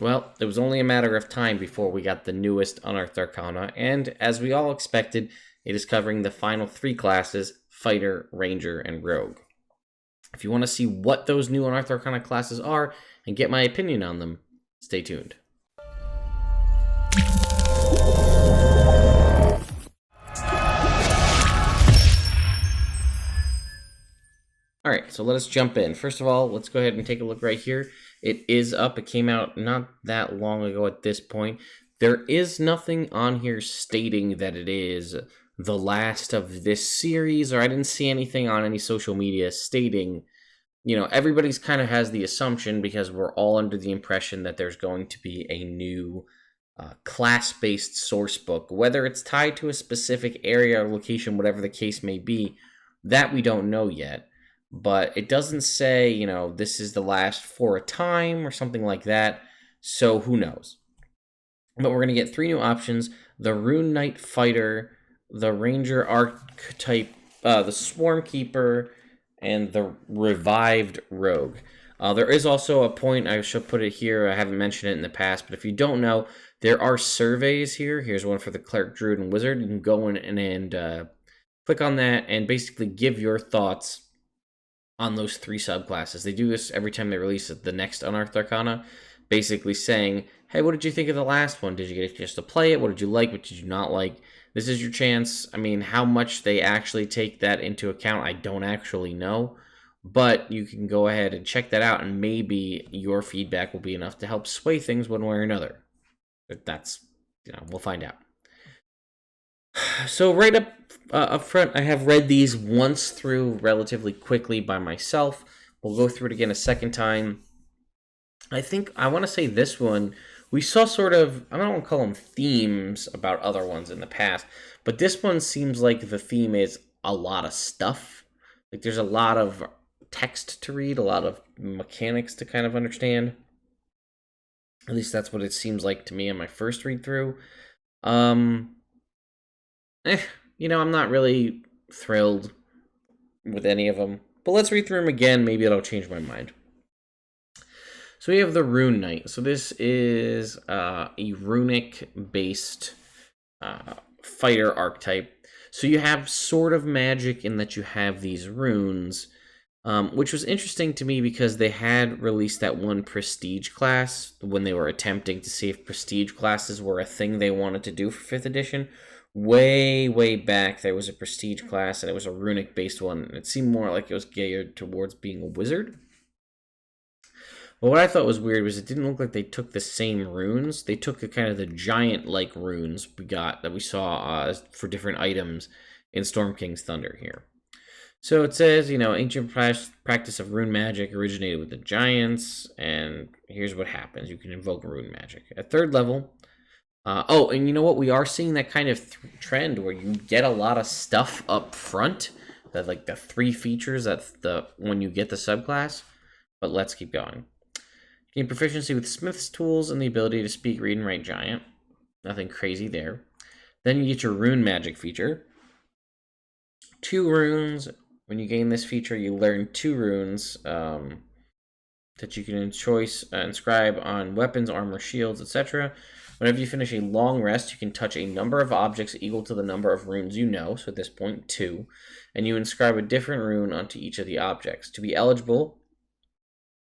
Well, it was only a matter of time before we got the newest Unearthed Arcana, and as we all expected, it is covering the final 3 classes, Fighter, Ranger, and Rogue. If you want to see what those new Unearthed Arcana classes are and get my opinion on them, stay tuned. Alright, so let us jump in. First of all, let's go ahead and take a look right here. It is up. It came out not that long ago at this point. There is nothing on here stating that it is the last of this series, or I didn't see anything on any social media stating, you know, everybody's kind of has the assumption because we're all under the impression that there's going to be a new class-based source book, whether it's tied to a specific area or location, whatever the case may be, that we don't know yet. But it doesn't say, you know, this is the last for a time or something like that, so who knows. But we're going to get 3 new options: the Rune Knight Fighter, the Ranger Archetype, the Swarmkeeper, and the Revived Rogue. There is also a point, I should put it here, I haven't mentioned it in the past, but if you don't know, there are surveys here. Here's one for the Cleric, Druid, and Wizard. You can go in and click on that and basically give your thoughts on those 3 subclasses. They do this every time they release the next Unearthed Arcana, basically saying, hey, what did you think of the last one? Did you get just to play it? What did you like? What did you not like? This is your chance. I mean, how much they actually take that into account, I don't actually know, but you can go ahead and check that out, and maybe your feedback will be enough to help sway things one way or another. But that's, you know, we'll find out. So right up front, I have read these once through relatively quickly by myself. We'll go through it again a second time. I want to say this one, we saw sort of, I don't want to call them themes about other ones in the past, but this one seems like the theme is a lot of stuff. Like there's a lot of text to read, a lot of mechanics to kind of understand. At least that's what it seems like to me in my first read through. You know, I'm not really thrilled with any of them. But let's read through them again. Maybe it'll change my mind. So we have the Rune Knight. So this is a runic-based fighter archetype. So you have sort of magic in that you have these runes, which was interesting to me because they had released that one prestige class when they were attempting to see if prestige classes were a thing they wanted to do for 5th edition. Way back, there was a prestige class, and it was a runic-based one, and it seemed more like it was geared towards being a wizard. But what I thought was weird was it didn't look like they took the same runes. They took kind of the giant-like runes that we saw for different items in Storm King's Thunder here. So it says, you know, ancient practice of rune magic originated with the giants, and here's what happens. You can invoke rune magic. At 3rd level... oh, and you know what? We are seeing that kind of trend where you get a lot of stuff up front, that like the 3 features when you get the subclass. But let's keep going. Gain proficiency with Smith's tools and the ability to speak, read, and write giant. Nothing crazy there. Then you get your Rune Magic feature. 2 runes. When you gain this feature, you learn 2 runes that you can inscribe on weapons, armor, shields, etc. Whenever you finish a long rest, you can touch a number of objects equal to the number of runes you know, so at this point 2, and you inscribe a different rune onto each of the objects. To be eligible,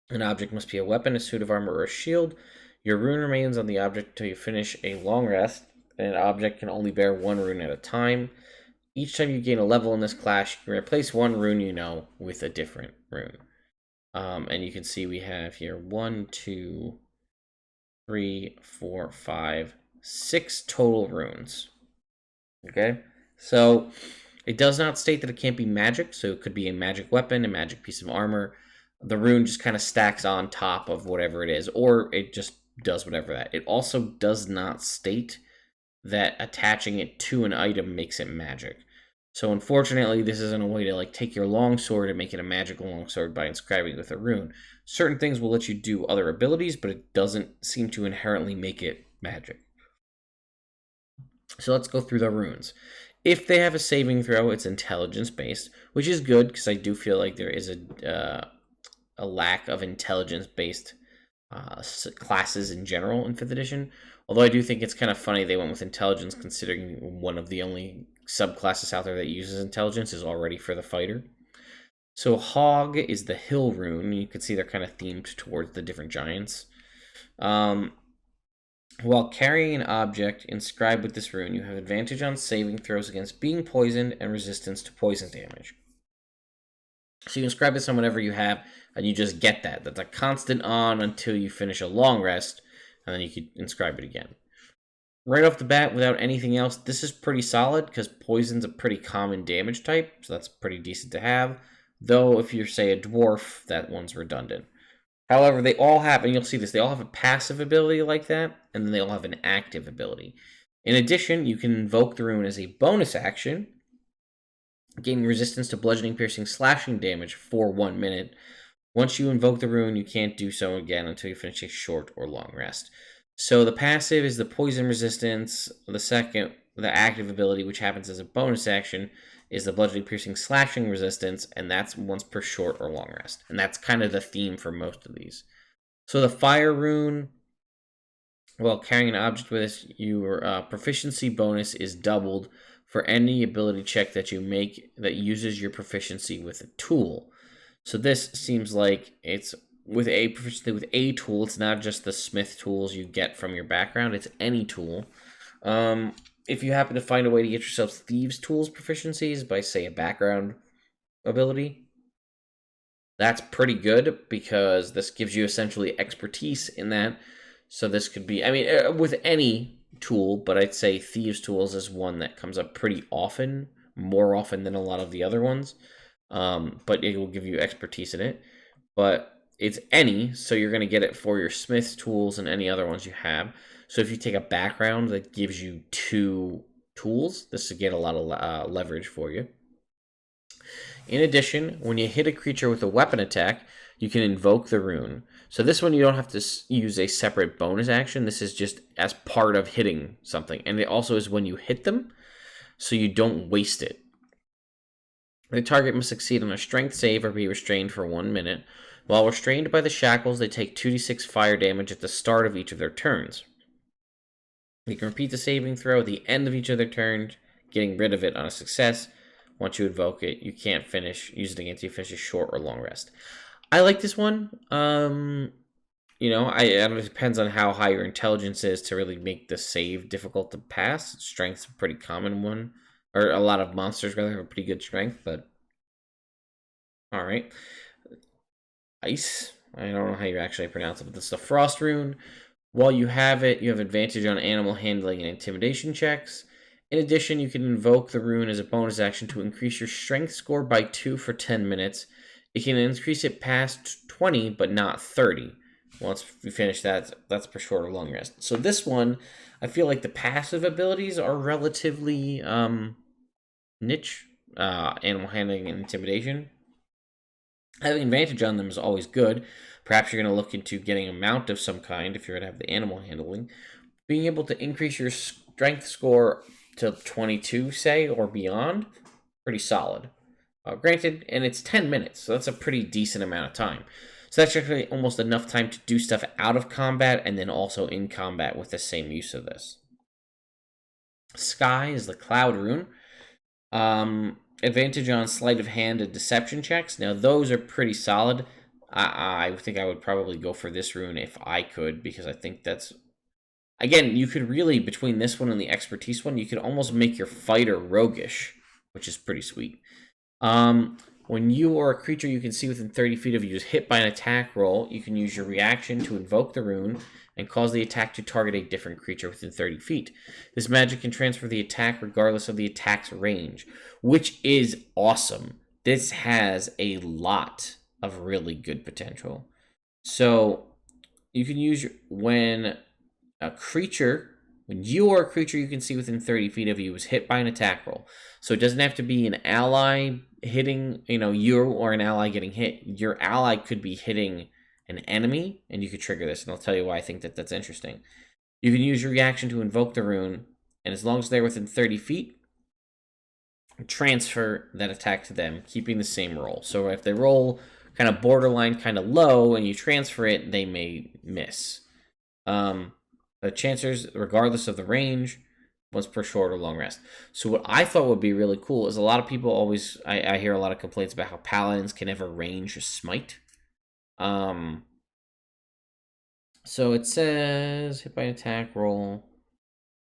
an object must be a weapon, a suit of armor, or a shield. Your rune remains on the object until you finish a long rest, and an object can only bear 1 rune at a time. Each time you gain a level in this class, you can replace 1 rune you know with a different rune. And you can see we have here 1, 2, 3, 4, 5, 6 total runes. Okay, so it does not state that it can't be magic, so it could be a magic weapon, a magic piece of armor. The rune just kind of stacks on top of whatever it is, or it just does whatever that. It also does not state that attaching it to an item makes it magic. So unfortunately, this isn't a way to like take your longsword and make it a magical longsword by inscribing it with a rune. Certain things will let you do other abilities, but it doesn't seem to inherently make it magic. So let's go through the runes. If they have a saving throw, it's intelligence-based, which is good because I do feel like there is a lack of intelligence-based classes in general in 5th edition. Although I do think it's kind of funny they went with intelligence, considering one of the only subclasses out there that uses intelligence is already for the fighter. So Hog is the hill rune. You can see they're kind of themed towards the different giants. While carrying an object inscribed with this rune, you have advantage on saving throws against being poisoned and resistance to poison damage. So you inscribe this on whatever you have, and you just get that. That's a constant on until you finish a long rest, and then you can inscribe it again. Right off the bat, without anything else, this is pretty solid, because poison's a pretty common damage type, so that's pretty decent to have. Though, if you're, say, a dwarf, that one's redundant. However, they all have, and you'll see this, they all have a passive ability like that, and then they all have an active ability. In addition, you can invoke the rune as a bonus action, gaining resistance to bludgeoning, piercing, slashing damage for 1 minute. Once you invoke the rune, you can't do so again until you finish a short or long rest. So the passive is the poison resistance. The active ability, which happens as a bonus action, is the bludgeoning, piercing, slashing resistance, and that's once per short or long rest. And that's kind of the theme for most of these. So the fire rune, while carrying an object with us, your proficiency bonus is doubled for any ability check that you make that uses your proficiency with a tool. So this seems like it's with a proficiency with a tool. It's not just the smith tools you get from your background. It's any tool. If you happen to find a way to get yourself thieves tools proficiencies by, say, a background ability, that's pretty good, because this gives you essentially expertise in that. So this could be, I mean, with any tool, but I'd say thieves tools is one that comes up pretty often, more often than a lot of the other ones. But it will give you expertise in it. But it's any, so you're going to get it for your smith tools and any other ones you have. So if you take a background that gives you 2 tools, this will get a lot of leverage for you. In addition, when you hit a creature with a weapon attack, you can invoke the rune. So this one you don't have to use a separate bonus action. This is just as part of hitting something. And it also is when you hit them, so you don't waste it. The target must succeed on a strength save or be restrained for 1 minute. While restrained by the shackles, they take 2d6 fire damage at the start of each of their turns. You can repeat the saving throw at the end of each of their turns, getting rid of it on a success. Once you invoke it, you can't use it against you finish a short or long rest. I like this one. It depends on how high your intelligence is to really make the save difficult to pass. Strength's a pretty common one, or a lot of monsters rather have a pretty good strength, but all right. Ice. I don't know how you actually pronounce it, but this is the frost rune. While you have it, you have advantage on animal handling and intimidation checks. In addition, you can invoke the rune as a bonus action to increase your strength score by 2 for 10 minutes. It can increase it past 20, but not 30. Once you finish that, that's for short or long rest. So this one, I feel like the passive abilities are relatively niche. Animal handling and intimidation. Having advantage on them is always good. Perhaps you're going to look into getting a mount of some kind if you're going to have the animal handling. Being able to increase your strength score to 22, say, or beyond, pretty solid. Granted, and it's 10 minutes, so that's a pretty decent amount of time. So that's actually almost enough time to do stuff out of combat and then also in combat with the same use of this. Sky is the cloud rune. Advantage on sleight of hand and deception checks. Now, those are pretty solid. I think I would probably go for this rune if I could, because I think that's... Again, you could really, between this one and the expertise one, you could almost make your fighter roguish, which is pretty sweet. When you or a creature you can see within 30 feet of you is hit by an attack roll, you can use your reaction to invoke the rune and cause the attack to target a different creature within 30 feet. This magic can transfer the attack regardless of the attack's range, which is awesome. This has a lot of really good potential. So you can use when you or a creature you can see within 30 feet of you is hit by an attack roll. So it doesn't have to be an ally hitting, you or an ally getting hit. Your ally could be hitting an enemy, and you could trigger this, and I'll tell you why I think that's interesting. You can use your reaction to invoke the rune, and as long as they're within 30 feet, transfer that attack to them, keeping the same roll. So if they roll kind of borderline, kind of low, and you transfer it, they may miss. The chancers, regardless of the range, once per short or long rest. So what I thought would be really cool is a lot of people always, I hear a lot of complaints about how paladins can never range a smite. So it says hit by an attack roll.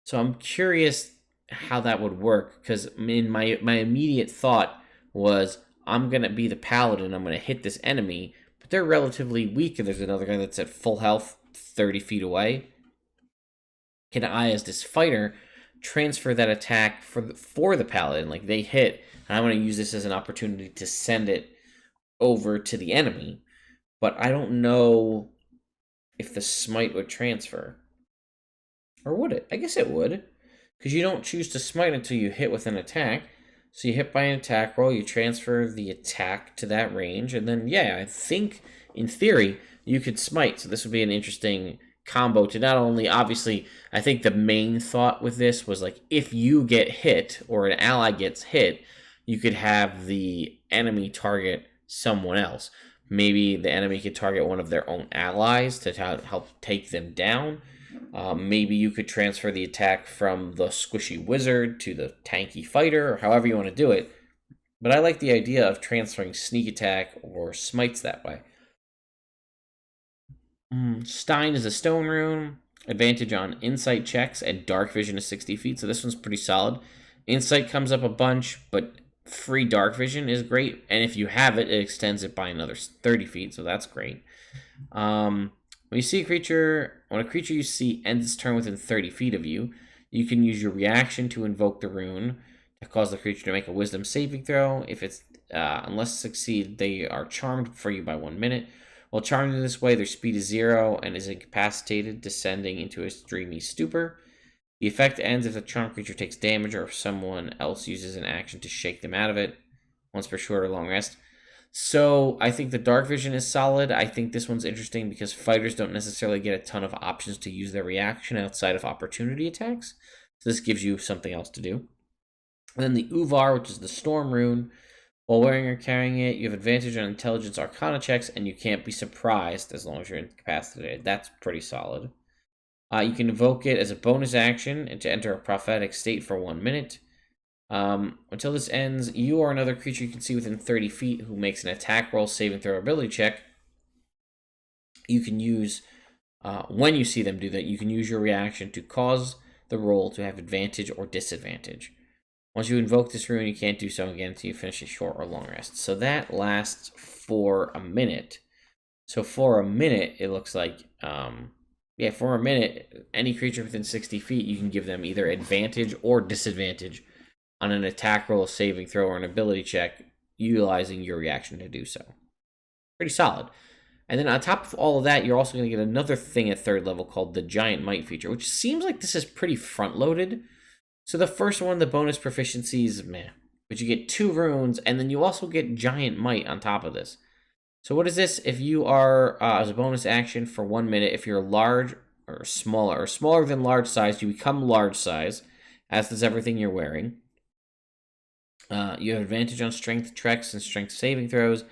So I'm curious how that would work, because in my immediate thought was I'm gonna be the paladin, I'm gonna hit this enemy, but they're relatively weak, and there's another guy that's at full health 30 feet away. Can I, as this fighter, transfer that attack for the paladin? Like, they hit, and I'm going to use this as an opportunity to send it over to the enemy. But I don't know if the smite would transfer. Or would it? I guess it would. Because you don't choose to smite until you hit with an attack. So you hit by an attack roll, you transfer the attack to that range, and then, yeah, I think, in theory, you could smite. So this would be an interesting combo to not only, obviously, I think the main thought with this was, like, if you get hit or an ally gets hit, you could have the enemy target someone else. Maybe the enemy could target one of their own allies to help take them down. Maybe you could transfer the attack from the squishy wizard to the tanky fighter, or however you want to do it. But I like the idea of transferring sneak attack or smites that way. Stein is a stone rune. Advantage on insight checks, and dark vision is 60 feet, so this one's pretty solid. Insight comes up a bunch, but free dark vision is great, and if you have it, it extends it by another 30 feet, so that's great. When a creature you see ends its turn within 30 feet of you, you can use your reaction to invoke the rune to cause the creature to make a wisdom saving throw. If it's unless succeed, they are charmed for you by 1 minute. While charmed in this way, their speed is 0 and is incapacitated, descending into a dreamy stupor. The effect ends if the charmed creature takes damage or if someone else uses an action to shake them out of it, once per short or long rest. So I think the dark vision is solid. I think this one's interesting because fighters don't necessarily get a ton of options to use their reaction outside of opportunity attacks. So this gives you something else to do. And then the Uvar, which is the storm rune. While wearing or carrying it, you have advantage on intelligence arcana checks, and you can't be surprised as long as you're incapacitated. That's pretty solid. You can invoke it as a bonus action and to enter a prophetic state for 1 minute. Until this ends, you or another creature you can see within 30 feet who makes an attack roll, saving throw, ability check. You can use, when you see them do that, you can use your reaction to cause the roll to have advantage or disadvantage. Once you invoke this rune, you can't do so again until you finish a short or long rest. So that lasts for a minute. So for a minute, it looks like, for a minute, any creature within 60 feet, you can give them either advantage or disadvantage on an attack roll, a saving throw, or an ability check, utilizing your reaction to do so. Pretty solid. And then on top of all of that, you're also going to get another thing at 3rd level called the Giant Might feature, which seems like this is pretty front-loaded. So the first one, the bonus proficiency is meh, but you get 2 runes, and then you also get Giant Might on top of this. So what is this? If you are, as a bonus action for 1 minute, if you're large or smaller than large size, you become large size, as does everything you're wearing. You have advantage on strength checks and strength saving throws,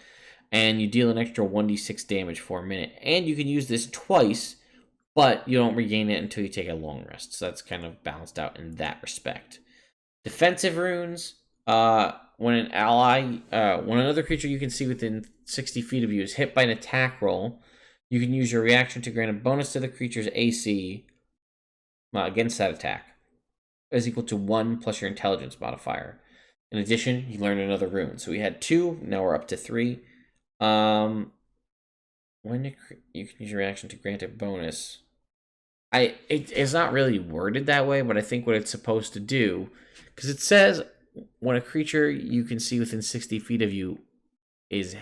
and you deal an extra 1d6 damage for a minute. And you can use this twice, but you don't regain it until you take a long rest. So that's kind of balanced out in that respect. Defensive runes. When another creature you can see within 60 feet of you is hit by an attack roll, you can use your reaction to grant a bonus to the creature's AC against that attack. Is equal to 1 plus your intelligence modifier. In addition, you learn another rune. So we had 2, now we're up to 3. When you can use your reaction to grant a bonus. It's not really worded that way, but I think what it's supposed to do, because it says when a creature you can see within 60 feet of you is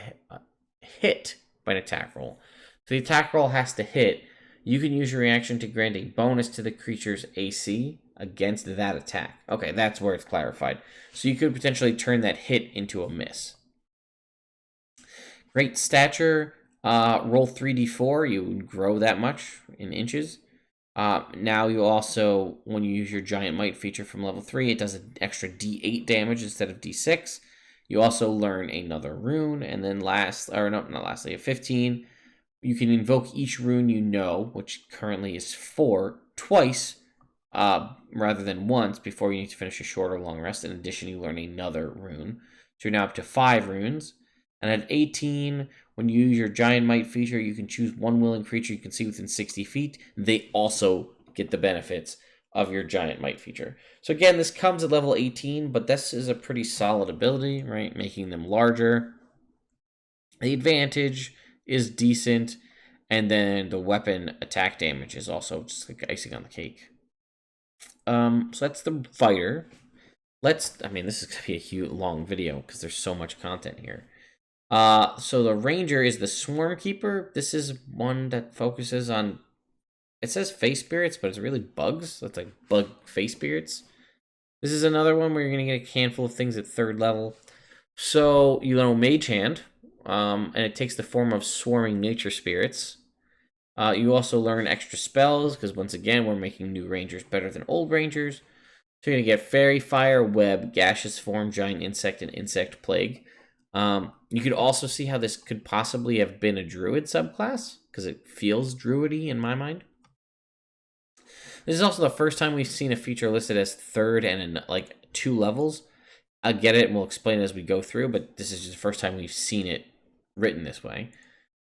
hit by an attack roll. So the attack roll has to hit. You can use your reaction to grant a bonus to the creature's AC against that attack. Okay, that's where it's clarified. So you could potentially turn that hit into a miss. Great stature. Roll 3d4. You grow that much in inches. Now you also, when you use your Giant Might feature from level 3, it does an extra d8 damage instead of d6. You also learn another rune, and then not lastly, at 15, you can invoke each rune you know, which currently is 4, twice rather than once before you need to finish a short or long rest. In addition, you learn another rune. So you're now up to 5 runes. And at 18, when you use your Giant Might feature, you can choose one willing creature you can see within 60 feet. They also get the benefits of your Giant Might feature. So again, this comes at level 18, but this is a pretty solid ability, right? Making them larger. The advantage is decent, and then the weapon attack damage is also just like icing on the cake. So that's the fighter. This is going to be a huge, long video because there's so much content here. So the ranger is the Swarmkeeper. This is one that focuses on, it says face spirits, but it's really bugs. So it's like bug face spirits. This is another one where you're going to get a handful of things at 3rd level. So you know Mage Hand, and it takes the form of swarming nature spirits. You also learn extra spells, because once again, we're making new rangers better than old rangers. So you're going to get Fairy, Fire, Web, Gaseous Form, Giant Insect, and Insect Plague. You could also see how this could possibly have been a Druid subclass, because it feels Druidy in my mind. This is also the first time we've seen a feature listed as 3rd and in like 2 levels. I'll get it and we'll explain it as we go through, but this is just the first time we've seen it written this way.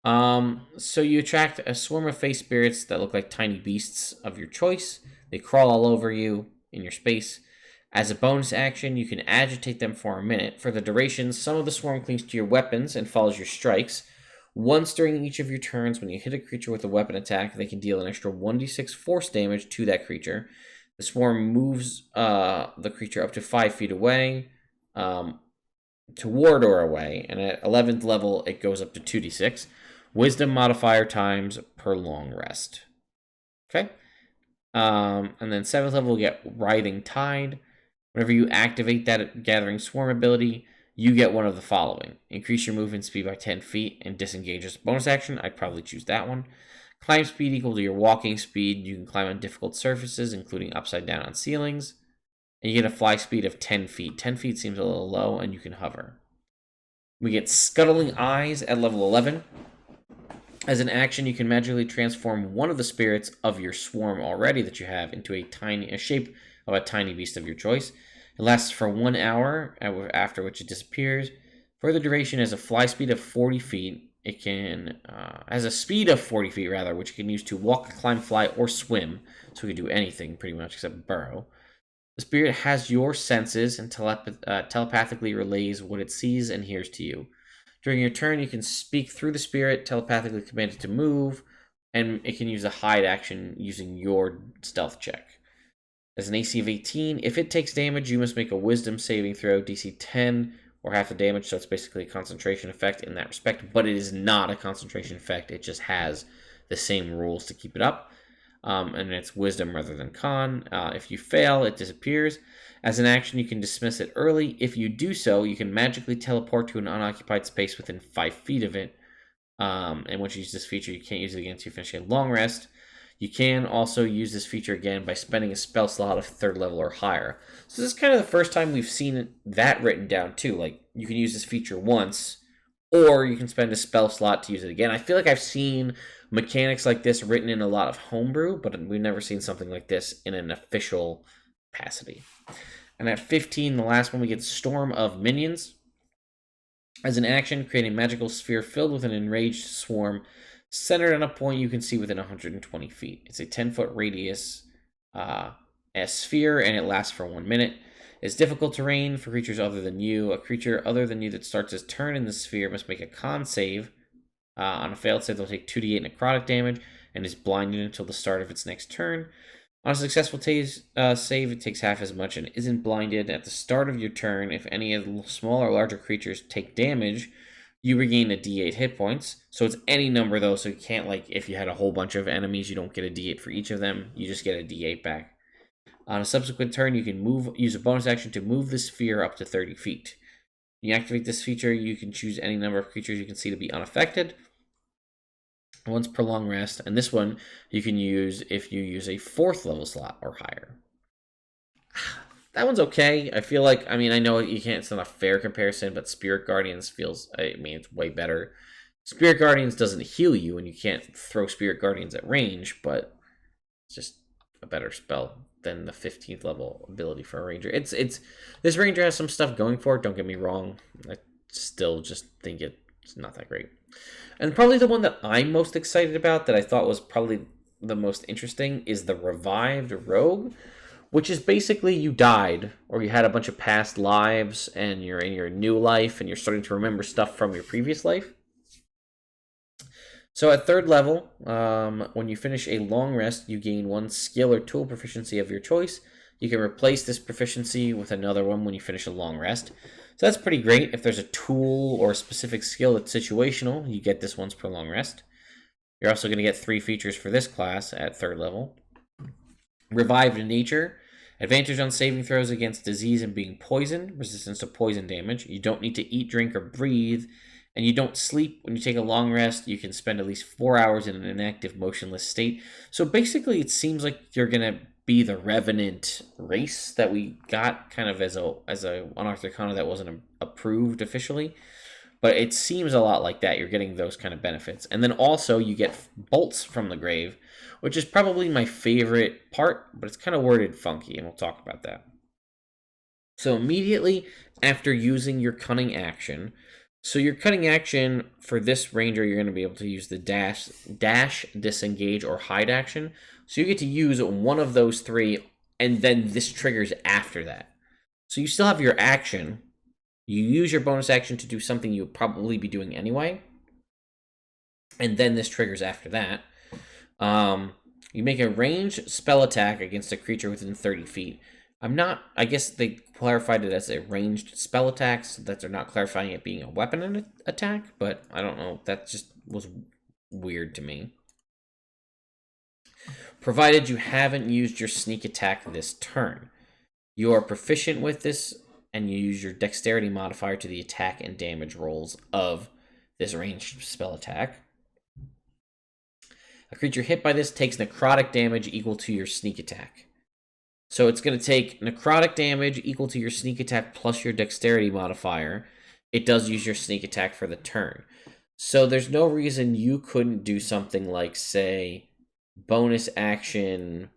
So you attract a swarm of face spirits that look like tiny beasts of your choice. They crawl all over you in your space. As a bonus action, you can agitate them for a minute. For the duration, some of the swarm clings to your weapons and follows your strikes. Once during each of your turns, when you hit a creature with a weapon attack, they can deal an extra 1d6 force damage to that creature. The swarm moves the creature up to 5 feet away, toward or away, and at 11th level, it goes up to 2d6. Wisdom modifier times per long rest. Okay? And then 7th level, we'll get Writhing Tide. Whenever you activate that Gathering Swarm ability, you get one of the following. Increase your movement speed by 10 feet and disengage as a bonus action. I'd probably choose that one. Climb speed equal to your walking speed. You can climb on difficult surfaces, including upside down on ceilings. And you get a fly speed of 10 feet. 10 feet seems a little low, and you can hover. We get Scuttling Eyes at level 11. As an action, you can magically transform one of the spirits of your swarm already that you have into a shape of a tiny beast of your choice. It lasts for 1 hour, after which it disappears. For the duration, it has a fly speed of 40 feet. It has a speed of 40 feet, rather, which you can use to walk, climb, fly, or swim. So you can do anything, pretty much, except burrow. The spirit has your senses and telepathically relays what it sees and hears to you. During your turn, you can speak through the spirit, telepathically command it to move, and it can use a hide action using your stealth check. As an AC of 18, if it takes damage, you must make a wisdom saving throw, DC 10, or half the damage, so it's basically a concentration effect in that respect, but it is not a concentration effect, it just has the same rules to keep it up, and it's wisdom rather than con. If you fail, it disappears. As an action, you can dismiss it early. If you do so, you can magically teleport to an unoccupied space within 5 feet of it, and once you use this feature, you can't use it again until you finish a long rest. You can also use this feature again by spending a spell slot of 3rd level or higher. So this is kind of the first time we've seen that written down too. Like, you can use this feature once, or you can spend a spell slot to use it again. I feel like I've seen mechanics like this written in a lot of homebrew, but we've never seen something like this in an official capacity. And at 15, the last one, we get Storm of Minions. As an action, create a magical sphere filled with an enraged swarm centered on a point you can see within 120 feet. It's a 10-foot radius a sphere, and it lasts for 1 minute. It's difficult terrain for creatures other than you. A creature other than you that starts its turn in the sphere must make a con save. On a failed save, they'll take 2d8 necrotic damage and is blinded until the start of its next turn. On a successful save, it takes half as much and isn't blinded. At the start of your turn, if any of the small or larger creatures take damage, you regain a d8 hit points. So it's any number, though, so you can't, like, if you had a whole bunch of enemies, you don't get a d8 for each of them. You just get a d8 back. On a subsequent turn, you can use a bonus action to move the sphere up to 30 feet. When you activate this feature, you can choose any number of creatures you can see to be unaffected. Once per long rest, and this one you can use if you use a 4th level slot or higher. That one's okay. I feel like, I mean, I know you can't, it's not a fair comparison, but Spirit Guardians feels, I mean, it's way better. Spirit Guardians doesn't heal you, and you can't throw Spirit Guardians at range, but it's just a better spell than the 15th level ability for a ranger. It's this ranger has some stuff going for it, don't get me wrong. I still just think it's not that great. And probably the one that I'm most excited about, that I thought was probably the most interesting, is the Revived Rogue, which is basically you died, or you had a bunch of past lives, and you're in your new life, and you're starting to remember stuff from your previous life. So at 3rd level, when you finish a long rest, you gain 1 skill or tool proficiency of your choice. You can replace this proficiency with another one when you finish a long rest. So that's pretty great. If there's a tool or a specific skill that's situational, you get this once per long rest. You're also going to get 3 features for this class at 3rd level. Revived Nature. Advantage on saving throws against disease and being poisoned. Resistance to poison damage. You don't need to eat, drink, or breathe. And you don't sleep. When you take a long rest, you can spend at least 4 hours in an inactive, motionless state. So basically, it seems like you're going to be the Revenant race that we got kind of as a Unearthed Arcana that wasn't approved officially. But it seems a lot like that. You're getting those kind of benefits. And then also, you get bolts from the grave, which is probably my favorite part, but it's kind of worded funky, and we'll talk about that. So immediately after using your cunning action, so your cunning action for this ranger, you're going to be able to use the dash, disengage, or hide action. So you get to use one of those 3, and then this triggers after that. So you still have your action. You use your bonus action to do something you'll probably be doing anyway. And then this triggers after that. You make a ranged spell attack against a creature within 30 feet. I guess they clarified it as a ranged spell attack, so that they're not clarifying it being a weapon attack, but I don't know, that just was weird to me. Provided you haven't used your sneak attack this turn. You are proficient with this, and you use your dexterity modifier to the attack and damage rolls of this ranged spell attack. A creature hit by this takes necrotic damage equal to your sneak attack. So it's going to take necrotic damage equal to your sneak attack plus your dexterity modifier. It does use your sneak attack for the turn. So there's no reason you couldn't do something like, say, bonus action,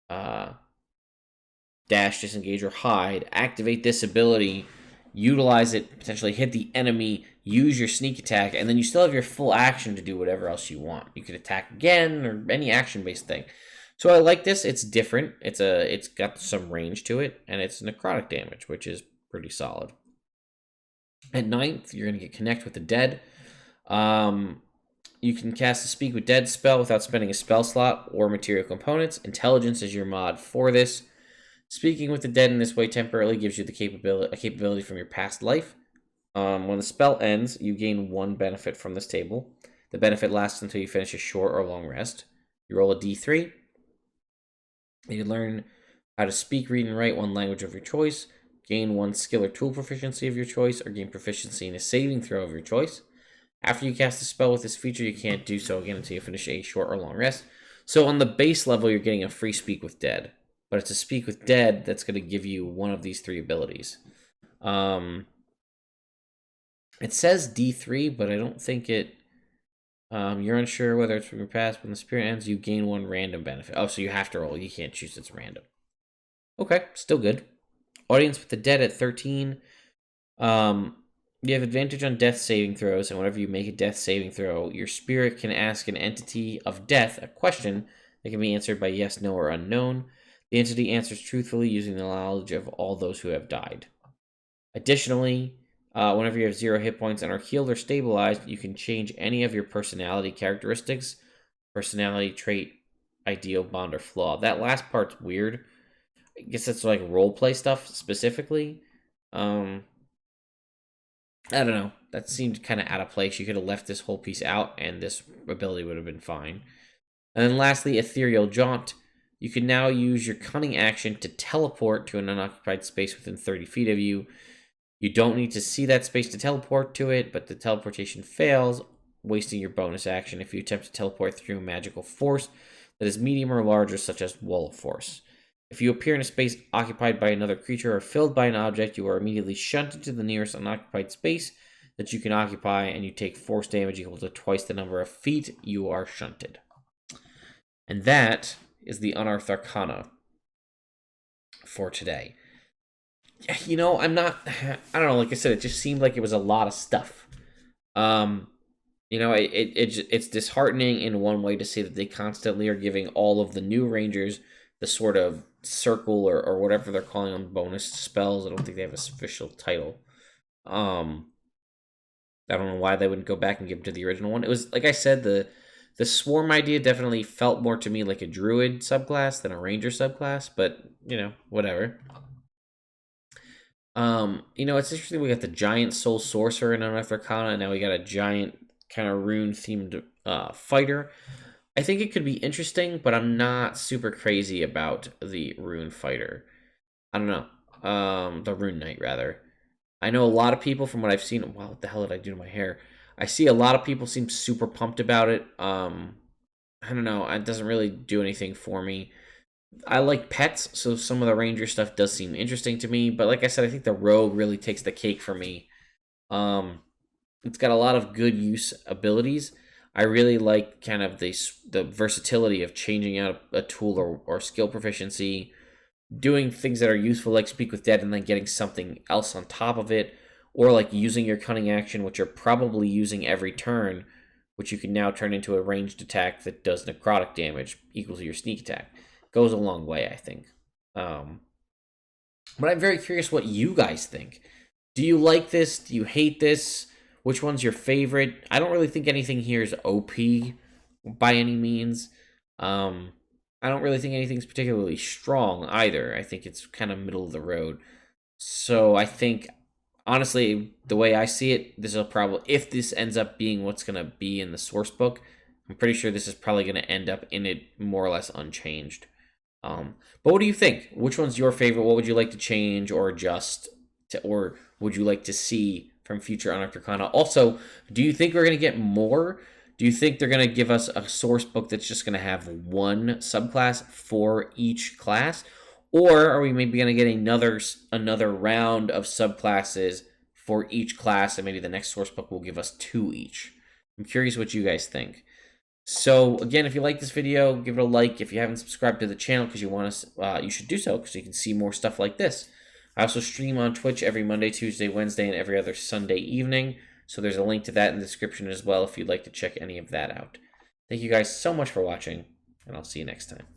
dash, disengage, or hide, activate this ability, utilize it, potentially hit the enemy, use your sneak attack, and then you still have your full action to do whatever else you want. You could attack again, or any action-based thing. So I like this. It's different. It's got some range to it, and it's necrotic damage, which is pretty solid. At 9th, you're going to get Connect with the Dead. You can cast a Speak with Dead spell without spending a spell slot or material components. Intelligence is your mod for this. Speaking with the Dead in this way temporarily gives you the capability from your past life. When the spell ends, you gain 1 benefit from this table. The benefit lasts until you finish a short or long rest. You roll a d3. You can learn how to speak, read, and write 1 language of your choice, gain 1 skill or tool proficiency of your choice, or gain proficiency in a saving throw of your choice. After you cast a spell with this feature, you can't do so again until you finish a short or long rest. So on the base level, you're getting a free Speak with Dead, but it's a Speak with Dead that's going to give you one of these 3 abilities. It says D3, but I don't think it... you're unsure whether it's from your past. When the spirit ends, you gain 1 random benefit. Oh, so you have to roll. You can't choose. It's random. Okay, still good. Audience with the Dead at 13. You have advantage on death saving throws, and whenever you make a death saving throw, your spirit can ask an entity of death a question that can be answered by yes, no, or unknown. The entity answers truthfully using the knowledge of all those who have died. Additionally, whenever you have 0 hit points and are healed or stabilized, you can change any of your personality characteristics, personality trait, ideal, bond, or flaw. That last part's weird. I guess that's like roleplay stuff specifically. I don't know. That seemed kind of out of place. You could have left this whole piece out, and this ability would have been fine. And then lastly, Ethereal Jaunt. You can now use your cunning action to teleport to an unoccupied space within 30 feet of you. You don't need to see that space to teleport to it, but the teleportation fails, wasting your bonus action if you attempt to teleport through a magical force that is medium or larger, such as Wall of Force. If you appear in a space occupied by another creature or filled by an object, you are immediately shunted to the nearest unoccupied space that you can occupy, and you take force damage equal to twice the number of feet you are shunted. And that is the Unearthed Arcana for today. You know, I don't know, like I said, it just seemed like it was a lot of stuff. You know, it's disheartening in one way to see that they constantly are giving all of the new Rangers the sort of circle or whatever they're calling them bonus spells. I don't think they have an official title. I don't know why they wouldn't go back and give them to the original one. It was, like I said, the swarm idea definitely felt more to me like a druid subclass than a ranger subclass, but, you know, whatever. You know, it's interesting. We got the giant soul sorcerer in Unearthed Arcana, and now we got a giant kind of rune themed fighter. I think it could be interesting, but I'm not super crazy about the rune fighter. I don't know. The Rune Knight, rather. I know a lot of people, from what I've seen. Wow, what the hell did I do to my hair? I see a lot of people seem super pumped about it. I don't know. It doesn't really do anything for me. I like pets, so some of the ranger stuff does seem interesting to me. But like I said, I think the rogue really takes the cake for me. It's got a lot of good use abilities. I really like kind of the versatility of changing out a tool or skill proficiency, doing things that are useful, like Speak with Dead, and then getting something else on top of it, or like using your cunning action, which you're probably using every turn, which you can now turn into a ranged attack that does necrotic damage equal to your sneak attack. Goes a long way, I think. But I'm very curious what you guys think. Do you like this? Do you hate this? Which one's your favorite? I don't really think anything here is OP by any means. I don't really think anything's particularly strong either. I think it's kind of middle of the road. So I think, honestly, the way I see it, this will probably, if this ends up being what's going to be in the source book, I'm pretty sure this is probably going to end up in it more or less unchanged. But what do you think? Which one's your favorite? What would you like to change or adjust to, or would you like to see from future Unearthed Arcana? Also, do you think we're going to get more? Do you think they're going to give us a source book that's just going to have one subclass for each class? Or are we maybe going to get another round of subclasses for each class, and maybe the next source book will give us 2 each? I'm curious what you guys think. So again, if you like this video, give it a like. If you haven't subscribed to the channel because you want to, you should do so because you can see more stuff like this. I also stream on Twitch every Monday, Tuesday, Wednesday, and every other Sunday evening. So there's a link to that in the description as well if you'd like to check any of that out. Thank you guys so much for watching, and I'll see you next time.